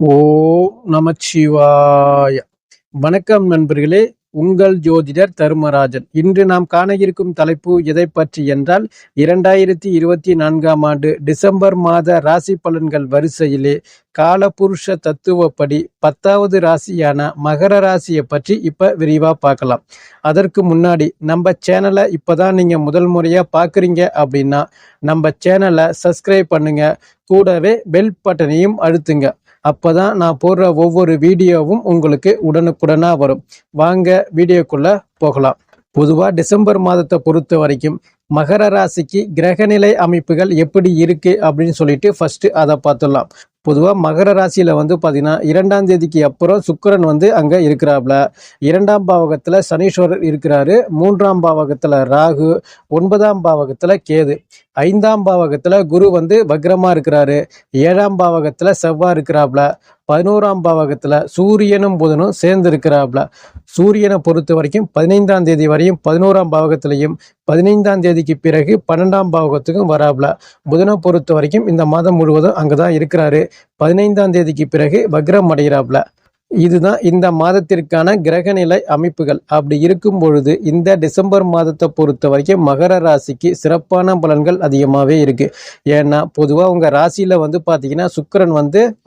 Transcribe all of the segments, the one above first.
ஓம் நமச்சிவாய. வணக்கம் நண்பர்களே, உங்கள் ஜோதிடர் தர்மராஜன். இன்று நாம் காண இருக்கும் தலைப்பு எதை பற்றி என்றால் 2024ஆம் ஆண்டு டிசம்பர் மாத ராசி பலன்கள் வரிசையிலே காலபுருஷ தத்துவப்படி 10வது ராசியான மகர ராசியை பற்றி இப்ப விரிவா பார்க்கலாம். அதற்கு முன்னாடி நம்ம சேனலை இப்பதான் நீங்க முதல் முறையா பார்க்குறீங்க அப்படின்னா நம்ம சேனலை சப்ஸ்கிரைப் பண்ணுங்க, கூடவே பெல் பட்டனையும் அழுத்துங்க. அப்பதான் நான் போடுற ஒவ்வொரு வீடியோவும் உங்களுக்கு உடனுக்குடனா வரும். வாங்க வீடியோக்குள்ள போகலாம். பொதுவா டிசம்பர் மாதத்தை பொறுத்த வரைக்கும் மகர ராசிக்கு கிரகநிலை அமைப்புகள் எப்படி இருக்கு அப்படின்னு சொல்லிட்டு ஃபர்ஸ்ட் அதை பார்த்துடலாம். பொதுவாக மகர ராசியில் பார்த்தீங்கன்னா 2ஆம் தேதிக்கு அப்புறம் சுக்கிரன் அங்கே இருக்கிறாப்ல. 2ஆம் பாவகத்தில் சனீஸ்வரர் இருக்கிறாரு. 3ஆம் பாவகத்தில் ராகு, 9ஆம் பாவகத்தில் கேது, 5ஆம் பாவகத்தில் குரு வக்ரமாக இருக்கிறாரு. 7ஆம் பாவகத்தில் செவ்வாய் இருக்கிறாப்ல. 11ஆம் பாவகத்தில் சூரியனும் புதனும் சேர்ந்து இருக்கிறாப்ல. சூரியனை பொறுத்த வரைக்கும் 15ஆம் தேதி வரையும் 11ஆம் பாவகத்திலையும் 15ஆம் தேதிக்கு பிறகு 12ஆம் பாவகத்துக்கும் வராப்ல. புதனை பொறுத்த வரைக்கும் இந்த மாதம் முழுவதும் அங்கதான் இருக்கிறாரு. 15ஆம் தேதிக்கு பிறகு வக்ரம் அடைகிறாப்ல. இதுதான் இந்த மாதத்திற்கான கிரகநிலை அமைப்புகள். அப்படி இருக்கும் பொழுது இந்த டிசம்பர் மாதத்தை பொறுத்த வரைக்கும் மகர ராசிக்கு சிறப்பான பலன்கள் அதிகமாகவே இருக்கு. ஏன்னா பொதுவாக உங்க ராசியில பார்த்தீங்கன்னா சுக்கிரன்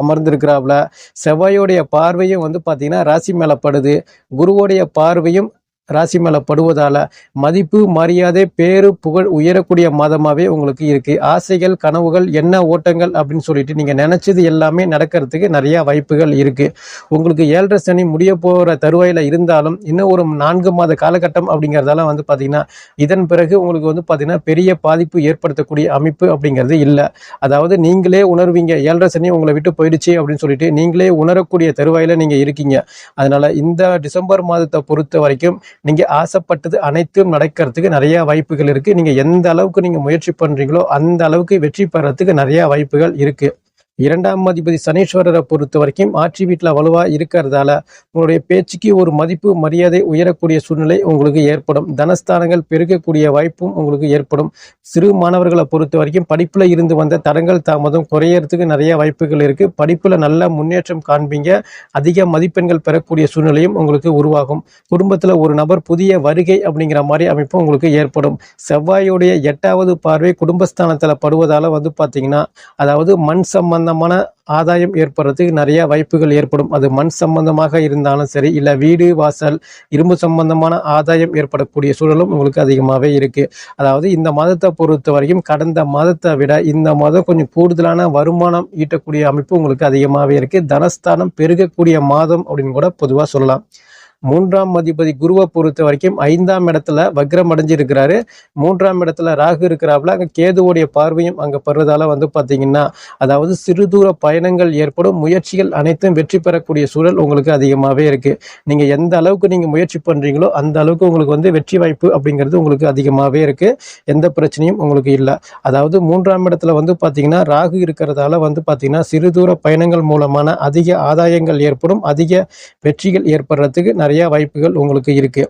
அமர்ந்திருக்கிறாப்ல. செவ்வாயோடைய பார்வையும் பார்த்தீங்கன்னா ராசி மேல படுது. குருவோடைய பார்வையும் ராசி மேல படுவதால மதிப்பு, மரியாதை, பேரு, புகழ் உயரக்கூடிய மாதமாவே உங்களுக்கு இருக்கு. ஆசைகள், கனவுகள், என்ன ஓட்டங்கள் அப்படின்னு சொல்லிட்டு நீங்க நினைச்சது எல்லாமே நடக்கிறதுக்கு நிறைய வாய்ப்புகள் இருக்கு. உங்களுக்கு 7.5 சனி முடிய போற தருவாயில இருந்தாலும் இன்னும் ஒரு 4 மாத காலகட்டம் அப்படிங்கறதால பாத்தீங்கன்னா இதன் பிறகு உங்களுக்கு பாத்தீங்கன்னா பெரிய பாதிப்பு ஏற்படுத்தக்கூடிய அமைப்பு அப்படிங்கிறது இல்லை. அதாவது நீங்களே உணர்வீங்க, 7.5 சனி உங்களை விட்டு போயிடுச்சு அப்படின்னு சொல்லிட்டு நீங்களே உணரக்கூடிய தருவாயில நீங்க இருக்கீங்க. அதனால இந்த டிசம்பர் மாதத்தை பொறுத்த வரைக்கும் நீங்க ஆசைப்பட்டது அனைத்தும் நடக்கிறதுக்கு நிறைய வாய்ப்புகள் இருக்கு. நீங்க எந்த அளவுக்கு நீங்க முயற்சி பண்றீங்களோ அந்த அளவுக்கு வெற்றி பெறறதுக்கு நிறைய வாய்ப்புகள் இருக்கு. 2ஆம் அதிபதி சனீஸ்வரரை பொறுத்த வரைக்கும் ஆட்சி வீட்டில் வலுவா இருக்கிறதால உங்களுடைய பேச்சுக்கு ஒரு மதிப்பு, மரியாதை உயரக்கூடிய சூழ்நிலை உங்களுக்கு ஏற்படும். தனஸ்தானங்கள் பெருகக்கூடிய வாய்ப்பும் உங்களுக்கு ஏற்படும். சிறு மாணவர்களை பொறுத்த வரைக்கும் படிப்புல இருந்து வந்த தடங்கள், தாமதம் குறையறதுக்கு நிறைய வாய்ப்புகள் இருக்கு. படிப்புல நல்ல முன்னேற்றம் காண்பீங்க. அதிக மதிப்பெண்கள் பெறக்கூடிய சூழ்நிலையும் உங்களுக்கு உருவாகும். குடும்பத்துல ஒரு நபர் புதிய வருகை அப்படிங்கிற மாதிரி அமைப்பும் உங்களுக்கு ஏற்படும். செவ்வாயுடைய 8வது பார்வை குடும்பஸ்தானத்துல படுவதால பாத்தீங்கன்னா அதாவது மண் சம்பந்தமான ஆதாயம் ஏற்படுறதுக்கு நிறைய வாய்ப்புகள் ஏற்படும். அது மண் சம்பந்தமாக இருந்தாலும் சரி, இல்ல வீடு வாசல் இரும்பு சம்பந்தமான ஆதாயம் ஏற்படக்கூடிய சூழலும் உங்களுக்கு அதிகமாகவே இருக்கு. அதாவது இந்த மாதத்தை பொறுத்த வரைக்கும் கடந்த மாதத்தை விட இந்த மாதம் கொஞ்சம் கூடுதலான வருமானம் ஈட்டக்கூடிய அமைப்பு உங்களுக்கு அதிகமாகவே இருக்கு. தனஸ்தானம் பெருகக்கூடிய மாதம் அப்படின்னு கூட பொதுவாக சொல்லலாம். 3ஆம் அதிபதி குருவை பொறுத்த வரைக்கும் 5ஆம் இடத்துல வக்ரம் அடைஞ்சிருக்கிறாரு. 3ஆம் இடத்துல ராகு இருக்கிறாப்புல. அங்க கேதுவோடைய பார்வையும் அங்க படுறதால பாத்தீங்கன்னா அதாவது சிறு தூர பயணங்கள் ஏற்படும். முயற்சிகள் அனைத்தும் வெற்றி பெறக்கூடிய சூழல் உங்களுக்கு அதிகமாகவே இருக்கு. நீங்க எந்த அளவுக்கு நீங்க முயற்சி பண்றீங்களோ அந்த அளவுக்கு உங்களுக்கு வெற்றி வாய்ப்பு அப்படிங்கிறது உங்களுக்கு அதிகமாகவே இருக்கு. எந்த பிரச்சனையும் உங்களுக்கு இல்லை. அதாவது 3ஆம் இடத்துல பாத்தீங்கன்னா ராகு இருக்கிறதால பாத்தீங்கன்னா சிறு தூர பயணங்கள் மூலமான அதிக ஆதாயங்கள் ஏற்படும். அதிக வெற்றிகள் ஏற்படுறதுக்கு நிறைய வாய்ப்புகள் உங்களுக்கு இருக்கு.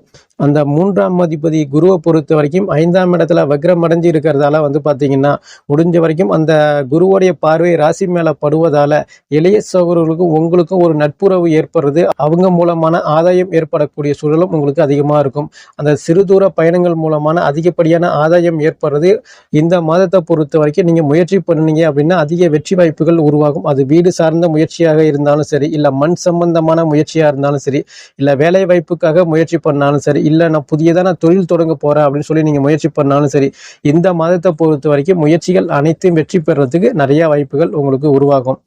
அந்த 3ஆம் அதிபதி குருவை பொறுத்த வரைக்கும் 5ஆம் இடத்துல வக்ரம் அடைஞ்சு இருக்கிறதால பாத்தீங்கன்னா முடிஞ்ச வரைக்கும் அந்த குருவோடைய பார்வை ராசி மேல படுவதால இளைய சகோதரர்களுக்கும் உங்களுக்கும் ஒரு நட்புறவு ஏற்படுறது, அவங்க மூலமான ஆதாயம் ஏற்படக்கூடிய சூழலும் உங்களுக்கு அதிகமா இருக்கும். அந்த சிறு தூர பயணங்கள் மூலமான அதிகப்படியான ஆதாயம் ஏற்படுறது இந்த மாதத்தை பொறுத்த வரைக்கும் நீங்க முயற்சி பண்ணீங்க அப்படின்னா அதிக வெற்றி வாய்ப்புகள் உருவாகும். அது வீடு சார்ந்த முயற்சியாக இருந்தாலும் சரி, இல்ல மண் சம்பந்தமான முயற்சியா இருந்தாலும் சரி, இல்ல வேலை வாய்ப்புக்காக முயற்சி பண்ணாலும் சரி, இல்ல நான் புதியதான தொழில் தொடங்க போறேன் அப்படின்னு சொல்லி நீங்க முயற்சி பண்ணாலும் சரி, இந்த மாதத்தை பொறுத்த வரைக்கும் முயற்சிகள் அனைத்தும் வெற்றி பெறறதுக்கு நிறைய வாய்ப்புகள் உங்களுக்கு உருவாகும்.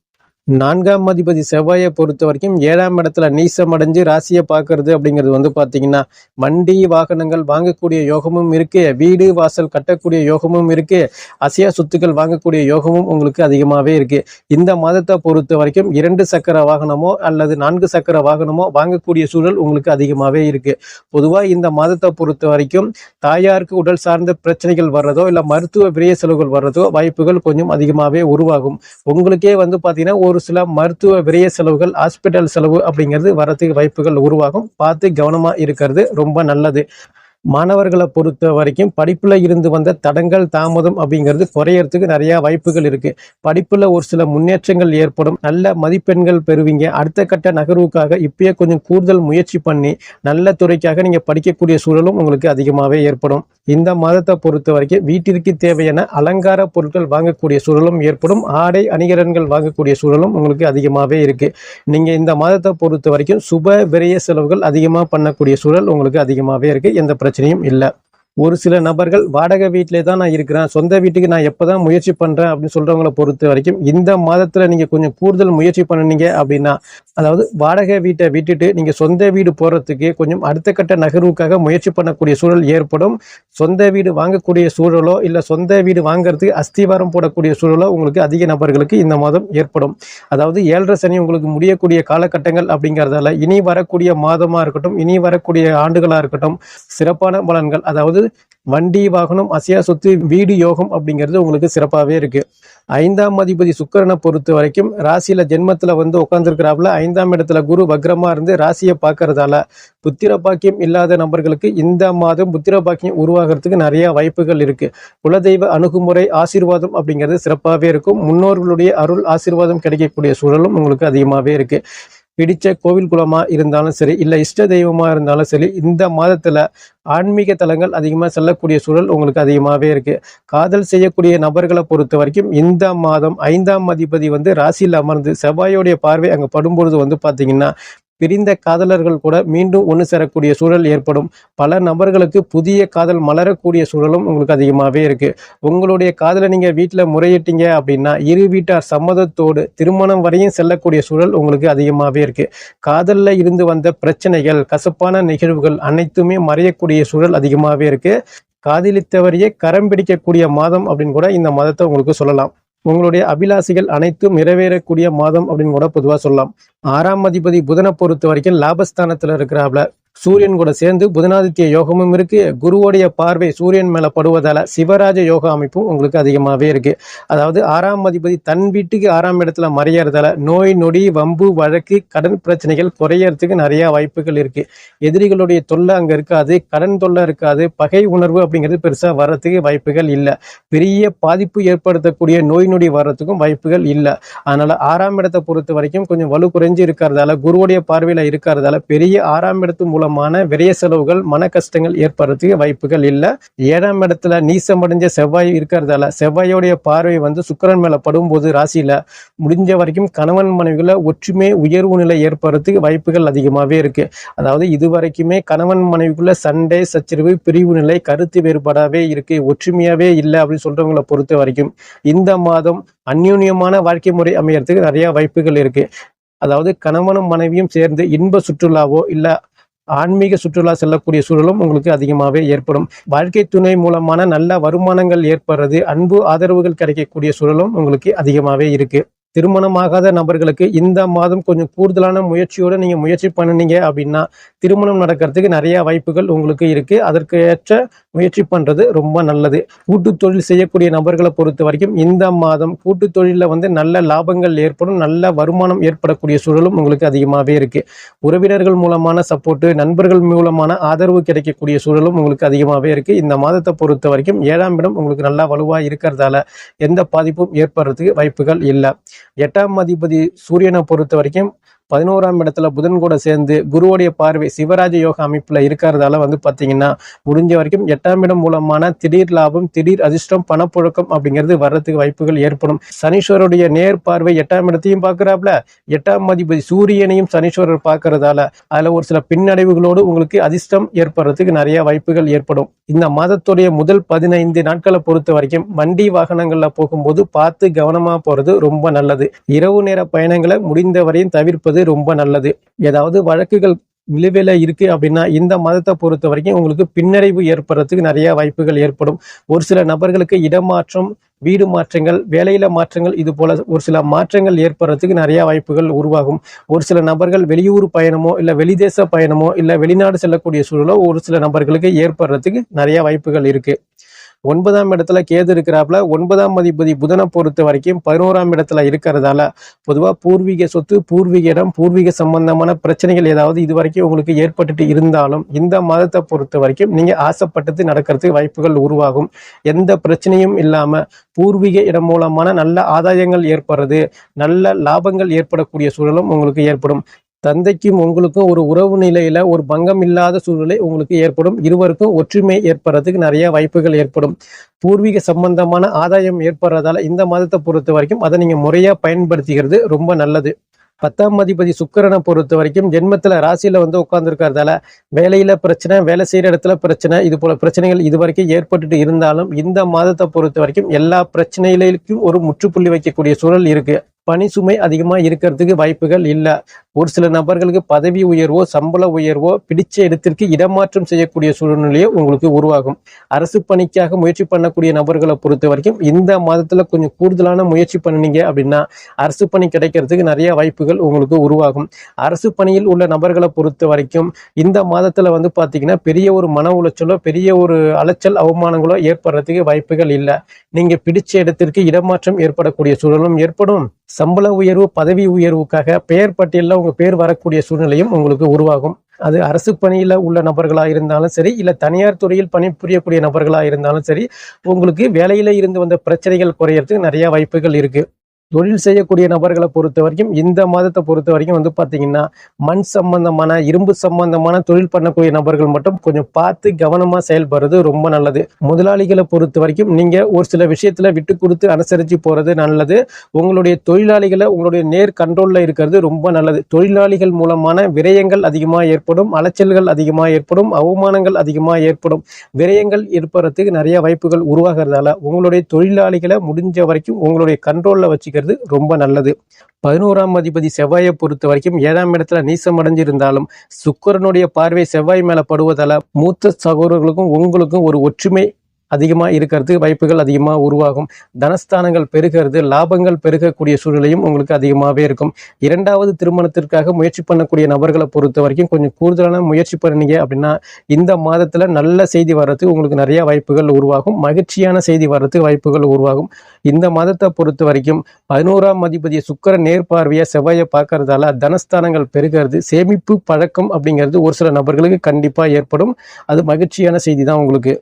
4ஆம் அதிபதி செவ்வாயை பொறுத்த வரைக்கும் 7ஆம் இடத்துல நீசம் அடைஞ்சு ராசியை பார்க்கறது அப்படிங்கிறது பாத்தீங்கன்னா வண்டி வாகனங்கள் வாங்கக்கூடிய யோகமும் இருக்கு. வீடு வாசல் கட்டக்கூடிய யோகமும் இருக்கு. அசையா சொத்துக்கள் வாங்கக்கூடிய யோகமும் உங்களுக்கு அதிகமாகவே இருக்கு. இந்த மாதத்தை பொறுத்த வரைக்கும் 2 சக்கர வாகனமோ அல்லது 4 சக்கர வாகனமோ வாங்கக்கூடிய சூழல் உங்களுக்கு அதிகமாகவே இருக்கு. பொதுவா இந்த மாதத்தை பொறுத்த வரைக்கும் தாயாருக்கு உடல் சார்ந்த பிரச்சனைகள் வர்றதோ இல்ல மருத்துவ விரைய செலவுகள் வர்றதோ வாய்ப்புகள் கொஞ்சம் அதிகமாகவே உருவாகும். உங்களுக்கே பாத்தீங்கன்னா ஒரு சில மருத்துவ விரைய செலவுகள், ஹாஸ்பிட்டல் செலவு அப்படிங்கிறது வரதுக்கு வாய்ப்புகள் உருவாகும். பார்த்து கவனமா இருக்கிறது ரொம்ப நல்லது. மாணவர்களை பொறுத்த வரைக்கும் படிப்புல இருந்து வந்த தடங்கள் தாமதம் அப்படிங்கிறது குறையறதுக்கு நிறைய வாய்ப்புகள் இருக்கு. படிப்புல ஒரு சில முன்னேற்றங்கள் ஏற்படும். நல்ல மதிப்பெண்கள் பெறுவீங்க. அடுத்த கட்ட நகர்வுக்காக இப்பயே கொஞ்சம் கூடுதல் முயற்சி பண்ணி நல்ல துறைக்காக நீங்க படிக்கக்கூடிய சூழலும் உங்களுக்கு அதிகமாகவே ஏற்படும். இந்த மாதத்தை பொறுத்த வரைக்கும் வீட்டிற்கு தேவையான அலங்கார பொருட்கள் வாங்கக்கூடிய சூழலும் ஏற்படும். ஆடை அணிகலன்கள் வாங்கக்கூடிய சூழலும் உங்களுக்கு அதிகமாகவே இருக்கு. நீங்க இந்த மாதத்தை பொறுத்த வரைக்கும் சுப விரய செலவுகள் அதிகமா பண்ணக்கூடிய சூழல் உங்களுக்கு அதிகமாகவே இருக்கு. எந்த பிரச்சனையும் இல்லை. ஒரு சில நபர்கள் வாடகை வீட்டிலே தான் நான் இருக்கிறேன், சொந்த வீட்டுக்கு நான் எப்போதான் முயற்சி பண்ணுறேன் அப்படின்னு சொல்கிறவங்கள பொறுத்த வரைக்கும் இந்த மாதத்தில் நீங்கள் கொஞ்சம் கூடுதல் முயற்சி பண்ணினீங்க அப்படின்னா, அதாவது வாடகை வீட்டை விட்டுட்டு நீங்கள் சொந்த வீடு போகிறதுக்கு கொஞ்சம் அடுத்த கட்ட நகர்வுக்காக முயற்சி பண்ணக்கூடிய சூழல் ஏற்படும். சொந்த வீடு வாங்கக்கூடிய சூழலோ இல்லை சொந்த வீடு வாங்குறதுக்கு அஸ்திவாரம் போடக்கூடிய சூழலோ உங்களுக்கு அதிக நபர்களுக்கு இந்த மாதம் ஏற்படும். அதாவது 7.5 சனி உங்களுக்கு முடியக்கூடிய காலகட்டங்கள் அப்படிங்கிறதால இனி வரக்கூடிய மாதமாக இருக்கட்டும், இனி வரக்கூடிய ஆண்டுகளாக இருக்கட்டும், சிறப்பான பலன்கள், அதாவது வண்டி வாகனம் அசையா சொத்து வீடு யோகம் அப்படிங்கிறது உங்களுக்கு சிறப்பாகவே இருக்கு. 5ஆம் அதிபதி சுக்கிரனை பொறுத்த வரைக்கும் ராசியில ஜென்மத்துல வந்து உட்கார்ந்துருக்கிறாப்புல 5ஆம் இடத்துல குரு வக்ரமா இருந்து ராசியை பார்க்கறதால புத்திர பாக்கியம் இல்லாத நபர்களுக்கு இந்த மாதம் புத்திர பாக்கியம் உருவாகிறதுக்கு நிறைய வாய்ப்புகள் இருக்கு. குலதெய்வ அணுகுமுறை ஆசீர்வாதம் அப்படிங்கிறது சிறப்பாகவே இருக்கும். முன்னோர்களுடைய அருள் ஆசீர்வாதம் கிடைக்கக்கூடிய சூழலும் உங்களுக்கு அதிகமாகவே இருக்கு. பிடிச்ச கோவில் குலமா இருந்தாலும் சரி, இல்லை இஷ்ட தெய்வமா இருந்தாலும் சரி, இந்த மாதத்துல ஆன்மீக தலங்கள் அதிகமாக செல்லக்கூடிய சூழல் உங்களுக்கு அதிகமாகவே இருக்கு. காதல் செய்யக்கூடிய நபர்களை பொறுத்த வரைக்கும் இந்த மாதம் 5ஆம் அதிபதி வந்து ராசியில் அமர்ந்து செவ்வாயோடைய பார்வை அங்கே படும்பொழுது வந்து பார்த்தீங்கன்னா பிரிந்த காதலர்கள் கூட மீண்டும் ஒன்று சேரக்கூடிய சூழல் ஏற்படும். பல நபர்களுக்கு புதிய காதல் மலரக்கூடிய சூழலும் உங்களுக்கு அதிகமாகவே இருக்கு. உங்களுடைய காதலை நீங்க வீட்டில் முறையிட்டீங்க அப்படின்னா இரு வீட்டார் சம்மதத்தோடு திருமணம் வரையும் செல்லக்கூடிய சூழல் உங்களுக்கு அதிகமாகவே இருக்கு. காதல்ல இருந்து வந்த பிரச்சனைகள், கசப்பான நிகழ்வுகள் அனைத்துமே மறையக்கூடிய சூழல் அதிகமாகவே இருக்கு. காதலித்தவரையே கரம் பிடிக்கக்கூடிய மாதம் அப்படின்னு கூட இந்த மாதத்தை உங்களுக்கு சொல்லலாம். உங்களுடைய அபிலாசிகள் அனைத்தும் நிறைவேறக்கூடிய மாதம் அப்படின்னு கூட பொதுவாக சொல்லலாம். 6ஆம் அதிபதி புதனை பொறுத்த வரைக்கும் லாபஸ்தானத்துல இருக்கிறாப்ல. சூரியன் கூட சேர்ந்து புதனாதித்ய யோகமும் இருக்கு. குருவோடைய பார்வை சூரியன் மேல படுவதால சிவராஜ யோக அமைப்பும் உங்களுக்கு அதிகமாகவே இருக்கு. அதாவது 6ஆம் அதிபதி தன் வீட்டுக்கு 6ஆம் இடத்துல மறையறதால நோய் நொடி வம்பு வழக்கு கடன் பிரச்சனைகள் குறையறதுக்கு நிறைய வாய்ப்புகள் இருக்கு. எதிரிகளுடைய தொல்லை அங்க இருக்காது, கடன் தொல்லை இருக்காது, பகை உணர்வு அப்படிங்கிறது பெருசா வர்றதுக்கு வாய்ப்புகள் இல்லை. பெரிய பாதிப்பு ஏற்படுத்தக்கூடிய நோய் நொடி வர்றதுக்கும் வாய்ப்புகள் இல்லை. அதனால 6ஆம் இடத்தை பொறுத்த வரைக்கும் கொஞ்சம் வலு குறைஞ்சு இருக்கிறதால, குருவுடைய பார்வையில இருக்கிறதால பெரிய 6ஆம் இடத்து மூலம் விரைய செலவுகள், மன கஷ்டங்கள் ஏற்படுறதுக்கு வாய்ப்புகள் இல்லை. 7ஆம் இடத்துல நீசமடைஞ்ச செவ்வாய் இருக்கிறதால செவ்வாயோடைய பார்வை வந்து சுக்கிரன் மேல படும்போது ராசியில முடிஞ்ச வரைக்கும் கணவன் மனைவிகளை ஒற்றுமை உயர்வு நிலை ஏற்படுறதுக்கு வாய்ப்புகள் அதிகமாகவே இருக்கு. அதாவது இதுவரைக்குமே கணவன் மனைவிக்குள்ள சண்டை சச்சரவு பிரிவு நிலை கருத்து வேறுபாடாவே இருக்கு, ஒற்றுமையாவே இல்லை அப்படின்னு சொல்றவங்களை பொறுத்த வரைக்கும் இந்த மாதம் அந்யோன்யமான வாழ்க்கை முறை அமையறதுக்கு நிறைய வாய்ப்புகள் இருக்கு. அதாவது கணவனும் மனைவியும் சேர்ந்து இன்ப சுற்றுலாவோ இல்ல ஆன்மீக சுற்றுலா செல்லக்கூடிய சூழலும் உங்களுக்கு அதிகமாகவே ஏற்படும். வாழ்க்கை துணை மூலமான நல்ல வருமானங்கள் ஏற்படுறது, அன்பு ஆதரவுகள் கிடைக்கக்கூடிய சூழலும் உங்களுக்கு அதிகமாகவே இருக்கு. திருமணமாகாத நபர்களுக்கு இந்த மாதம் கொஞ்சம் கூடுதலான முயற்சியோடு நீங்க முயற்சி பண்ணினீங்க அப்படின்னா திருமணம் நடக்கிறதுக்கு நிறைய வாய்ப்புகள் உங்களுக்கு இருக்கு. அதற்கு ஏற்ற முயற்சி பண்றது ரொம்ப நல்லது. கூட்டு தொழில் செய்யக்கூடிய நபர்களை பொறுத்த வரைக்கும் இந்த மாதம் கூட்டு தொழில வந்து நல்ல லாபங்கள் ஏற்படும், நல்ல வருமானம் ஏற்படக்கூடிய சூழலும் உங்களுக்கு அதிகமாகவே இருக்கு. உறவினர்கள் மூலமான சப்போர்ட்டு, நண்பர்கள் மூலமான ஆதரவு கிடைக்கக்கூடிய சூழலும் உங்களுக்கு அதிகமாகவே இருக்கு. இந்த மாதத்தை பொறுத்த வரைக்கும் 7ஆம் இடம் உங்களுக்கு நல்லா வலுவா இருக்கிறதால எந்த பாதிப்பும் ஏற்படுறதுக்கு வாய்ப்புகள் இல்லை. 8ஆம் அதிபதி சூரியனை பொறுத்த வரைக்கும் 11ஆம் இடத்துல புதன் கூட சேர்ந்து குருவோடைய பார்வை சிவராஜ யோக அமைப்புல இருக்கிறதால வந்து பாத்தீங்கன்னா முடிஞ்ச வரைக்கும் 8ஆம் இடம் மூலமான திடீர் லாபம், திடீர் அதிர்ஷ்டம், பணப்புழக்கம் அப்படிங்கிறது வர்றதுக்கு வாய்ப்புகள் ஏற்படும். சனீஸ்வரருடைய நேர் பார்வை 8ஆம் இடத்தையும் பார்க்கிறாப்ல, 8ஆம் அதிபதி சூரியனையும் சனீஸ்வரர் பார்க்கறதால அதுல ஒரு சில பின்னடைவுகளோடு உங்களுக்கு அதிர்ஷ்டம் ஏற்படுறதுக்கு நிறைய வாய்ப்புகள் ஏற்படும். இந்த மாதத்துடைய முதல் 15 நாட்களை பொறுத்த வரைக்கும் வண்டி வாகனங்கள்ல போகும்போது பார்த்து கவனமா போறது ரொம்ப நல்லது. இரவு நேர பயணங்களை முடிந்த வரையும் தவிர்ப்பது ரொம்ப நல்லது. ஏதாவது வழக்குகள் நிலுவையில இருக்கு அப்படின்னா இந்த மாதத்தை பொறுத்த வரைக்கும் உங்களுக்கு பின்னடைவு ஏற்படுறதுக்கு நிறைய வாய்ப்புகள் ஏற்படும். ஒரு சில நபர்களுக்கு இடமாற்றம், வீடு மாற்றங்கள், வேலையில மாற்றங்கள், இது போல ஒரு சில மாற்றங்கள் ஏற்படுறதுக்கு நிறைய வாய்ப்புகள் உருவாகும். ஒரு சில நபர்கள் வெளியூர் பயணமோ இல்ல வெளிதேச பயணமோ இல்ல வெளிநாடு செல்லக்கூடிய சூழலோ ஒரு சில நபர்களுக்கு ஏற்படுறதுக்கு நிறைய வாய்ப்புகள் இருக்கு. 9ஆம் இடத்துல கேது இருக்கிறாப்புல. 9ஆம் அதிபதி புதனை பொறுத்த வரைக்கும் 11ஆம் இடத்துல இருக்கிறதால பொதுவா பூர்வீக சொத்து, பூர்வீக இடம், பூர்வீக சம்பந்தமான பிரச்சனைகள் ஏதாவது இது வரைக்கும் உங்களுக்கு ஏற்பட்டுட்டு இருந்தாலும் இந்த மாதத்தை பொறுத்த வரைக்கும் நீங்க ஆசைப்பட்டது நடக்கிறதுக்கு வாய்ப்புகள் உருவாகும். எந்த பிரச்சனையும் இல்லாம பூர்வீக இடம் மூலமான நல்ல ஆதாயங்கள் ஏற்படுறது, நல்ல லாபங்கள் ஏற்படக்கூடிய சூழலும் உங்களுக்கு ஏற்படும். தந்தைக்கும் உங்களுக்கும் ஒரு உறவு நிலையில ஒரு பங்கம் இல்லாத சூழ்நிலை உங்களுக்கு ஏற்படும். இருவருக்கும் ஒற்றுமை ஏற்படுறதுக்கு நிறைய வாய்ப்புகள் ஏற்படும். பூர்வீக சம்பந்தமான ஆதாயம் ஏற்படுறதால இந்த மாதத்தை பொறுத்த வரைக்கும் அதை நீங்க முறையா பயன்படுத்திக்கிறது ரொம்ப நல்லது. 10ஆம் அதிபதி சுக்கிரனை பொறுத்த வரைக்கும் ஜென்மத்துல ராசியில உட்கார்ந்துருக்கிறதால வேலையில பிரச்சனை, வேலை செய்யற இடத்துல பிரச்சனை, இது போல பிரச்சனைகள் இது வரைக்கும் ஏற்பட்டுட்டு இருந்தாலும் இந்த மாதத்தை பொறுத்த வரைக்கும் எல்லா பிரச்சனைகளுக்கும் ஒரு முற்றுப்புள்ளி வைக்கக்கூடிய சூழல் இருக்கு. பணி சுமை அதிகமா இருக்கிறதுக்கு வாய்ப்புகள் இல்லை. ஒரு சில நபர்களுக்கு பதவி உயர்வோ, சம்பள உயர்வோ, பிடிச்ச இடத்திற்கு இடமாற்றம் செய்யக்கூடிய சூழ்நிலையோ உங்களுக்கு உருவாகும். அரசு பணிக்காக முயற்சி பண்ணக்கூடிய நபர்களை பொறுத்த வரைக்கும் இந்த மாதத்துல கொஞ்சம் கூடுதலான முயற்சி பண்ணீங்க அப்படின்னா அரசு பணி கிடைக்கிறதுக்கு நிறைய வாய்ப்புகள் உங்களுக்கு உருவாகும். அரசு பணியில் உள்ள நபர்களை பொறுத்த வரைக்கும் இந்த மாதத்துல பாத்தீங்கன்னா பெரிய ஒரு மன உளைச்சலோ, பெரிய ஒரு அலைச்சல் அவமானங்களோ ஏற்படுறதுக்கு வாய்ப்புகள் இல்லை. நீங்க பிடிச்ச இடத்திற்கு இடமாற்றம் ஏற்படக்கூடிய சூழலும் ஏற்படும். சம்பள உயர்வு, பதவி உயர்வுக்காக பெயர் பட்டியலில் உங்க பேர் வரக்கூடிய சூழ்நிலையும் உங்களுக்கு உருவாகும். அது அரசு பணியில உள்ள நபர்களா இருந்தாலும் சரி, இல்ல தனியார் துறையில் பணிபுரியக்கூடிய நபர்களா இருந்தாலும் சரி, உங்களுக்கு வேலையில இருந்து வந்த பிரச்சனைகள் குறையறதுக்கு நிறைய வாய்ப்புகள் இருக்கு. தொழில் செய்யக்கூடிய நபர்களை பொறுத்த வரைக்கும் இந்த மாதத்தை பொறுத்த வரைக்கும் பாத்தீங்கன்னா மண் சம்பந்தமான, இரும்பு சம்பந்தமான தொழில் பண்ணக்கூடிய நபர்கள் மட்டும் கொஞ்சம் பார்த்து கவனமா செயல்படுறது ரொம்ப நல்லது. முதலாளிகளை பொறுத்த வரைக்கும் நீங்க ஒரு சில விஷயத்துல விட்டு கொடுத்து அனுசரிச்சு போறது நல்லது. உங்களுடைய தொழிலாளிகளை உங்களுடைய நேர் கண்ட்ரோல்ல இருக்கிறது ரொம்ப நல்லது. தொழிலாளிகள் மூலமான விரயங்கள் அதிகமா ஏற்படும், அலைச்சல்கள் அதிகமா ஏற்படும், அவமானங்கள் அதிகமா ஏற்படும். விரயங்கள் ஏற்படுறதுக்கு நிறைய வாய்ப்புகள் உருவாகிறதால உங்களுடைய தொழிலாளிகளை முடிஞ்ச வரைக்கும் உங்களுடைய கண்ட்ரோல்ல வச்சுக்க ரொம்ப நல்லது. 11ஆம் அதிபதி செவ்வாயை பொறுத்த வரைக்கும் 7ஆம் இடத்துல நீசம் அடைஞ்சிருந்தாலும் சுக்கிரனுடைய பார்வை செவ்வாய் மேல படுவதால மூத்த சகோதரர்களுக்கும் உங்களுக்கும் ஒரு ஒற்றுமை அதிகமா இருக்கிறதுக்கு வாய்ப்புகள் அதிகமா உருவாகும். தனஸ்தானங்கள் பெருகிறது, லாபங்கள் பெருகக்கூடிய சூழ்நிலையும் உங்களுக்கு அதிகமாகவே இருக்கும். 2வது திருமணத்திற்காக முயற்சி பண்ணக்கூடிய நபர்களை பொறுத்த வரைக்கும் கொஞ்சம் கூடுதலான முயற்சி பண்ணீங்க அப்படின்னா இந்த மாதத்துல நல்ல செய்தி வர்றதுக்கு உங்களுக்கு நிறைய வாய்ப்புகள் உருவாகும். மகிழ்ச்சியான செய்தி வர்றதுக்கு வாய்ப்புகள் உருவாகும். இந்த மாதத்தை பொறுத்த வரைக்கும் 11ஆம் அதிபதியை சுக்கிரன் நேர்பார்வையா செவ்வாயை பார்க்கறதால தனஸ்தானங்கள் பெருகிறது. சேமிப்பு பழக்கம் அப்படிங்கிறது ஒரு சில நபர்களுக்கு கண்டிப்பா ஏற்படும். அது மகிழ்ச்சியான செய்தி தான் உங்களுக்கு.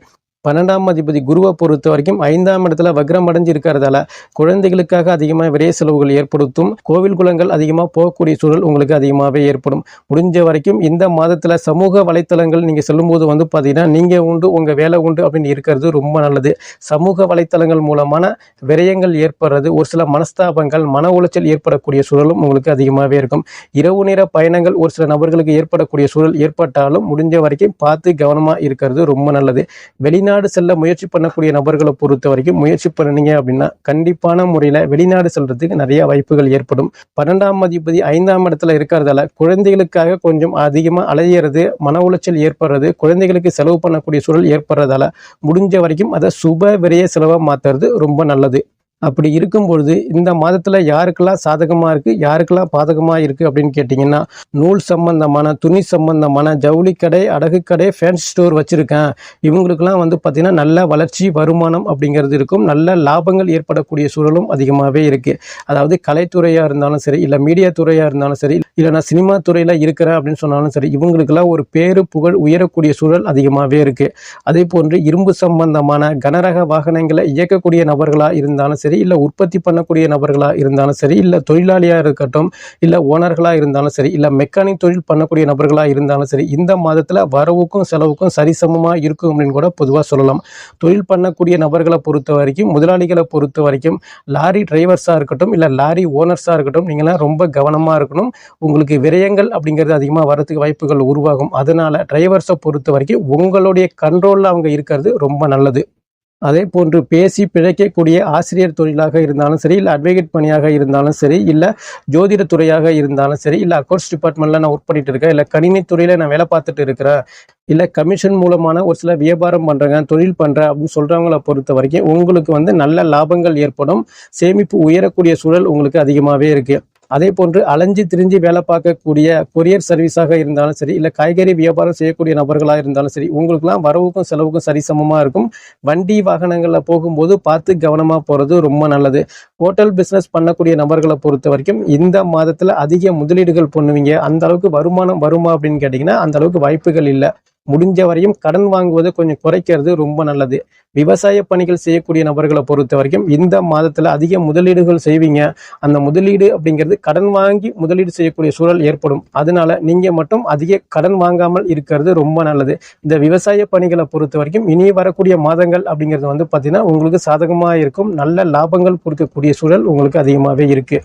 12ஆம் அதிபதி குருவை பொறுத்த வரைக்கும் 5ஆம் இடத்துல வக்ரம் அடைஞ்சு இருக்கிறதால குழந்தைகளுக்காக அதிகமாக விரைய செலவுகள் ஏற்படுத்தும். கோவில் குளங்கள் அதிகமாக போகக்கூடிய சூழல் உங்களுக்கு அதிகமாகவே ஏற்படும். முடிஞ்ச வரைக்கும் இந்த மாதத்துல சமூக வலைத்தளங்கள் நீங்க செல்லும்போது பார்த்தீங்கன்னா நீங்க உண்டு உங்க வேலை உண்டு அப்படின்னு இருக்கிறது ரொம்ப நல்லது. சமூக வலைத்தளங்கள் மூலமான விரயங்கள் ஏற்படுறது, ஒரு சில மனஸ்தாபங்கள், மன உளைச்சல் ஏற்படக்கூடிய சூழலும் உங்களுக்கு அதிகமாகவே இருக்கும். இரவு நேர பயணங்கள் ஒரு சில நபர்களுக்கு ஏற்படக்கூடிய சூழல் ஏற்பட்டாலும் முடிஞ்ச வரைக்கும் பார்த்து கவனமா இருக்கிறது ரொம்ப நல்லது. வெளிநாடு செல்ல முயற்சி பண்ணக்கூடிய நபர்களை பொறுத்த வரைக்கும் முயற்சி பண்ணீங்க அப்படின்னா கண்டிப்பான முறையில வெளிநாடு செல்றதுக்கு நிறைய வாய்ப்புகள் ஏற்படும். 12ஆம் அதிபதி 5ஆம் இடத்துல இருக்கிறதால குழந்தைகளுக்காக கொஞ்சம் அதிகமா அலையிறது, மன உளைச்சல் ஏற்படுறது, குழந்தைகளுக்கு செலவு பண்ணக்கூடிய சூழல் ஏற்படுறதால முடிஞ்ச வரைக்கும் அதை சுப விரைய செலவா மாத்துறது ரொம்ப நல்லது. அப்படி இருக்கும் பொழுது இந்த மாதத்துல யாருக்கெல்லாம் சாதகமா இருக்கு, யாருக்கெல்லாம் பாதகமா இருக்கு அப்படின்னு கேட்டீங்கன்னா நூல் சம்பந்தமான, துணி சம்பந்தமான, ஜவுளி கடை, அடகு கடை, ஃபேன்சி ஸ்டோர் வச்சிருக்கேன் இவங்களுக்கெல்லாம் பார்த்தீங்கன்னா நல்ல வளர்ச்சி, வருமானம் அப்படிங்கிறது இருக்கும். நல்ல லாபங்கள் ஏற்படக்கூடிய சூழலும் அதிகமாகவே இருக்கு. அதாவது கலைத்துறையா இருந்தாலும் சரி, இல்லை மீடியா துறையா இருந்தாலும் சரி, இல்லை நான் சினிமா துறையில இருக்கிறேன் அப்படின்னு சொன்னாலும் சரி, இவங்களுக்கெல்லாம் ஒரு பேரு புகழ் உயரக்கூடிய சூழல் அதிகமாகவே இருக்கு. அதே போன்று இரும்பு சம்பந்தமான கனரக வாகனங்களை இயக்கக்கூடிய நபர்களா இருந்தாலும் சரி, இல்லை உற்பத்தி பண்ணக்கூடிய நபர்களா இருந்தாலும் சரி, இல்லை தொழிலாளியா இருக்கட்டும், இல்லை ஓனர்களா இருந்தாலும் சரி, இல்லை மெக்கானிக் தொழில் பண்ணக்கூடிய நபர்களா இருந்தாலும் சரி, இந்த மாதத்துல வரவுக்கும் செலவுக்கும் சரிசமமா இருக்கும் அப்படின்னு கூட பொதுவாக சொல்லலாம். தொழில் பண்ணக்கூடிய நபர்களை பொறுத்த வரைக்கும், முதலாளிகளை பொறுத்த வரைக்கும், லாரி டிரைவர்ஸா இருக்கட்டும், இல்லை லாரி ஓனர்ஸா இருக்கட்டும், நீங்களாம் ரொம்ப கவனமா இருக்கணும். உங்களுக்கு விரயங்கள் அப்படிங்கிறது அதிகமாக வரதுக்கு வாய்ப்புகள் உருவாகும். அதனால டிரைவர்ஸை பொறுத்த வரைக்கும் உங்களுடைய கண்ட்ரோல்ல அவங்க இருக்கிறது ரொம்ப நல்லது. அதே போன்று பேசி பிழைக்கக்கூடிய ஆசிரியர் தொழிலாக இருந்தாலும் சரி, இல்லை அட்வொகேட் பணியாக இருந்தாலும் சரி, இல்லை ஜோதிட துறையாக இருந்தாலும் சரி, இல்லை அக்கௌண்ட்ஸ் டிபார்ட்மெண்ட்ல நான் ஒர்க் பண்ணிட்டு இருக்கேன், இல்லை கணினி துறையில நான் வேலை பார்த்துட்டு இருக்கிறேன், இல்லை கமிஷன் மூலமான ஒரு சில வியாபாரம் பண்றேங்க, தொழில் பண்றேன் அப்படின்னு சொல்றவங்களை பொறுத்த வரைக்கும் உங்களுக்கு நல்ல லாபங்கள் ஏற்படும். சேமிப்பு உயரக்கூடிய சூழல் உங்களுக்கு அதிகமாகவே இருக்கு. அதே போன்று அலைஞ்சு திரிஞ்சு வேலை பார்க்கக்கூடிய கொரியர் சர்வீஸாக இருந்தாலும் சரி, இல்லை காய்கறி வியாபாரம் செய்யக்கூடிய நபர்களாக இருந்தாலும் சரி, உங்களுக்குலாம் வரவுக்கும் செலவுக்கும் சரிசமமாக இருக்கும். வண்டி வாகனங்களில் போகும்போது பார்த்து கவனமாக போகிறது ரொம்ப நல்லது. ஹோட்டல் பிஸ்னஸ் பண்ணக்கூடிய நபர்களை பொறுத்த வரைக்கும் இந்த மாதத்தில் அதிக முதலீடுகள் பண்ணுவீங்க. அந்த அளவுக்கு வருமானம் வருமா அப்படின்னு கேட்டிங்கன்னா அந்த அளவுக்கு வாய்ப்புகள் இல்லை. முடிஞ்ச வரையும் கடன் வாங்குவதை கொஞ்சம் குறைக்கிறது ரொம்ப நல்லது. விவசாய பணிகள் செய்யக்கூடிய நபர்களை பொறுத்த வரைக்கும் இந்த மாதத்துல அதிக முதலீடுகள் செய்வீங்க. அந்த முதலீடு அப்படிங்கிறது கடன் வாங்கி முதலீடு செய்யக்கூடிய சூழல் ஏற்படும். அதனால நீங்க மட்டும் அதிக கடன் வாங்காமல் இருக்கிறது ரொம்ப நல்லது. இந்த விவசாய பணிகளை பொறுத்த வரைக்கும் இனி வரக்கூடிய மாதங்கள் அப்படிங்கிறது வந்து பார்த்தீங்கன்னா உங்களுக்கு சாதகமாக இருக்கும். நல்ல லாபங்கள் கொடுக்கக்கூடிய சூழல் உங்களுக்கு அதிகமாகவே இருக்கு.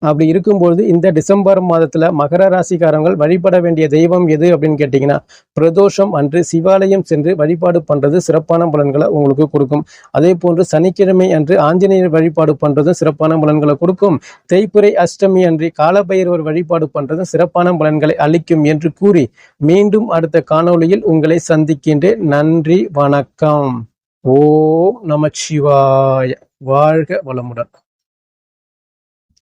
அப்படி இருக்கும்போது இந்த டிசம்பர் மாதத்துல மகர ராசிக்காரங்கள் வழிபட வேண்டிய தெய்வம் எது அப்படின்னு கேட்டீங்கன்னா, பிரதோஷம் அன்று சிவாலயம் சென்று வழிபாடு பண்றது சிறப்பான பலன்களை உங்களுக்கு கொடுக்கும். அதே போன்று சனிக்கிழமை அன்று ஆஞ்சநேயர் வழிபாடு பண்றதும் சிறப்பான பலன்களை கொடுக்கும். தேய்பிறை அஷ்டமி அன்று காலபைரவர் வழிபாடு பண்றதும் சிறப்பான பலன்களை அளிக்கும் என்று கூறி மீண்டும் அடுத்த காணொளியில் உங்களை சந்திக்கின்றேன். நன்றி, வணக்கம். ஓம் நமச்சிவாய. வாழ்க வளமுடன்.